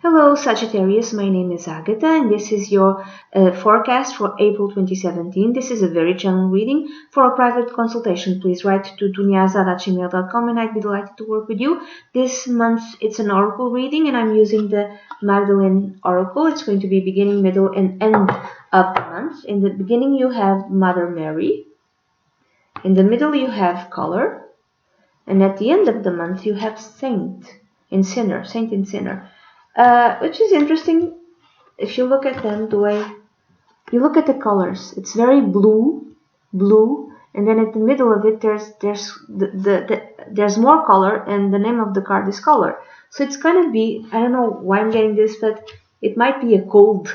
Hello Sagittarius, my name is Agatha and this is your forecast for April 2017. This is a very general reading. For a private consultation, please write to dunyazade@gmail.com and I'd be delighted to work with you. This month it's an oracle reading and I'm using the Magdalene Oracle. It's going to be beginning, middle and end of the month. In the beginning you have Mother Mary. In the middle you have color. And at the end of the month you have saint and sinner. Which is interesting if you look at them the way you look at the colors. It's very blue, and then at the middle of it there's more color, and the name of the card is color. So it's gonna be, I don't know why I'm getting this, but it might be a cold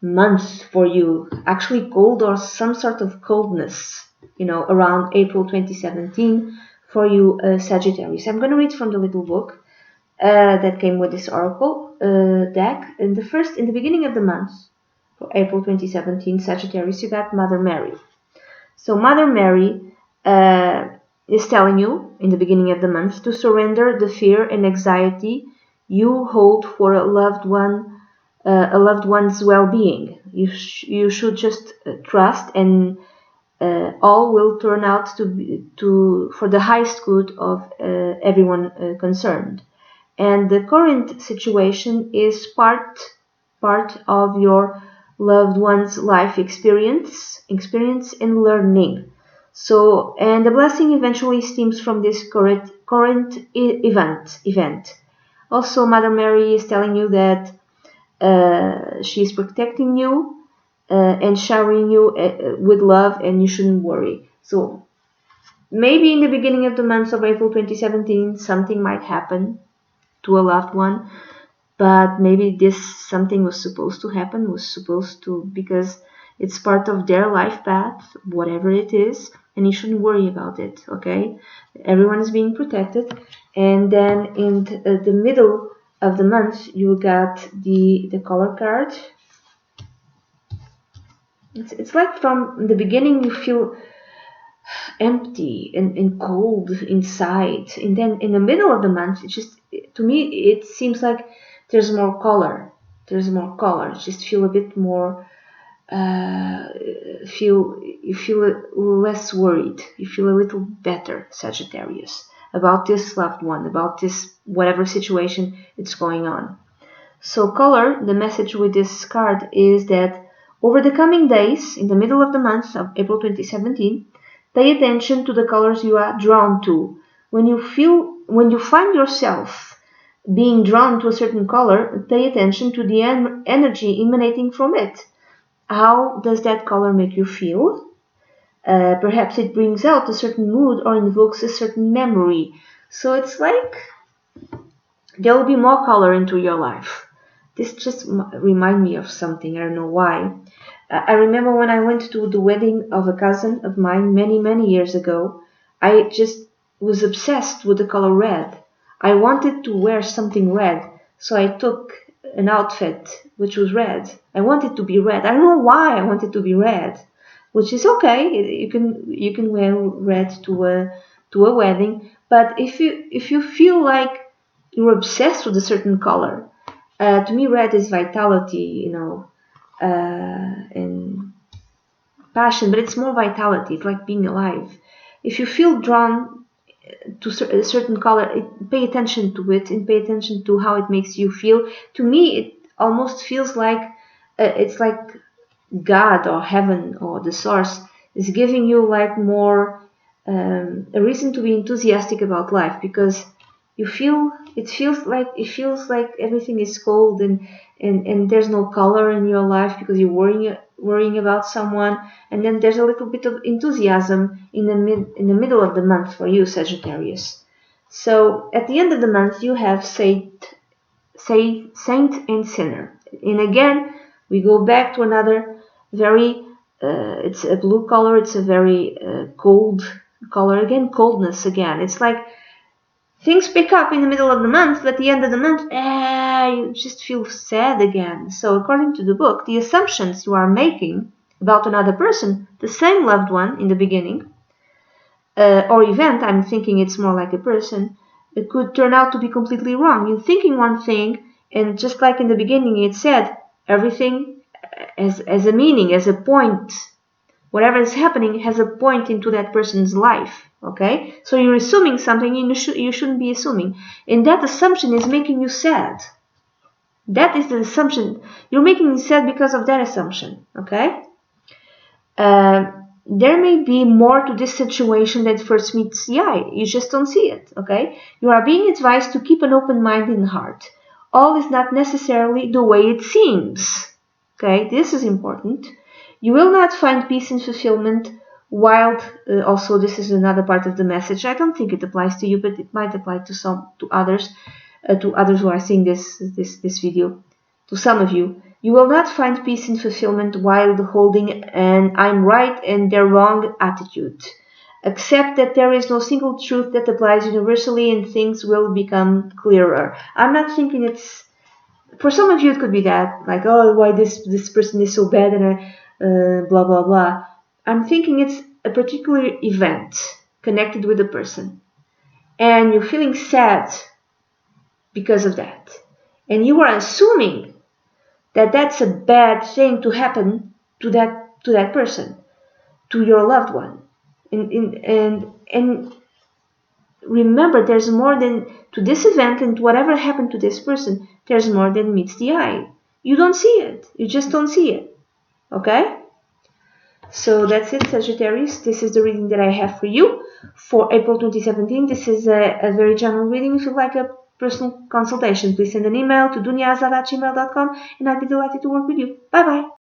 month for you. Actually cold or some sort of coldness, around April 2017 for you Sagittarius. I'm going to read from the little book that came with this oracle deck. In the beginning of the month, for April 2017, Sagittarius, you got Mother Mary. So Mother Mary is telling you in the beginning of the month to surrender the fear and anxiety you hold for a loved one's well-being. You should just trust, and all will turn out for the highest good of everyone concerned. And the current situation is part of your loved one's life experience and learning. So, and the blessing eventually stems from this current event. Also, Mother Mary is telling you that she is protecting you and showering you with love, and you shouldn't worry. So maybe in the beginning of the month of April 2017 something might happen to a loved one, but maybe this something was supposed to happen, because it's part of their life path, whatever it is, and you shouldn't worry about it. Okay, everyone is being protected. And then in the middle of the month you got the color card. It's like from the beginning you feel empty and cold inside, and then in the middle of the month, to me it seems like there's more color. Just feel a bit more. You feel less worried. You feel a little better, Sagittarius, about this loved one, about this whatever situation it's going on. So color, the message with this card is that over the coming days, in the middle of the month of April 2017, pay attention to the colors you are drawn to. When you find yourself being drawn to a certain color, pay attention to the energy emanating from it. How does that color make you feel? Perhaps it brings out a certain mood or invokes a certain memory. So it's like there will be more color into your life. This just reminds me of something. I don't know why. I remember when I went to the wedding of a cousin of mine many years ago, I just was obsessed with the color red. I wanted to wear something red, so I took an outfit which was red. I wanted to be red. I don't know why I wanted to be red, which is okay. You can wear red to a wedding, but if you feel like you're obsessed with a certain color, to me red is vitality, and passion, but it's more vitality. It's like being alive. If you feel drawn to a certain color, pay attention to it and pay attention to how it makes you feel. To me, it almost feels like it's like God or heaven or the source is giving you like more a reason to be enthusiastic about life, because it feels like everything is cold and there's no color in your life because you're worrying about someone, and then there's a little bit of enthusiasm in the middle of the month for you, Sagittarius. So at the end of the month you have saint and sinner, and again we go back to another very it's a blue color. It's a very cold color again. Coldness again. It's like things pick up in the middle of the month, but at the end of the month, you just feel sad again. So according to the book, the assumptions you are making about another person, the same loved one in the beginning, or event, I'm thinking it's more like a person, it could turn out to be completely wrong. You're thinking one thing, And just like in the beginning it said, everything as a meaning, as a point. Whatever is happening has a point into that person's life. Okay? So you're assuming something you shouldn't be assuming. And that assumption is making you sad. That is the assumption. You're making me sad because of that assumption. Okay? There may be more to this situation than first meets the eye. You just don't see it. Okay? You are being advised to keep an open mind and heart. All is not necessarily the way it seems. Okay? This is important. You will not find peace and fulfillment while also this is another part of the message. I don't think it applies to you, but it might apply to others who are seeing this video. To some of you, you will not find peace and fulfillment while holding an "I'm right and they're wrong" attitude. Accept that there is no single truth that applies universally, and things will become clearer. I'm not thinking it's. For some of you, it could be that, like, oh, why this person is so bad and blah blah blah. I'm thinking it's a particular event connected with a person, and you're feeling sad because of that, and you are assuming that that's a bad thing to happen to that person, to your loved one, and remember, there's more than to this event and whatever happened to this person. There's more than meets the eye. You don't see it. You just don't see it. Okay? So that's it, Sagittarius. This is the reading that I have for you for April 2017. This is a very general reading. If you'd like a personal consultation, please send an email to dunyazade@gmail.com and I'd be delighted to work with you. Bye bye.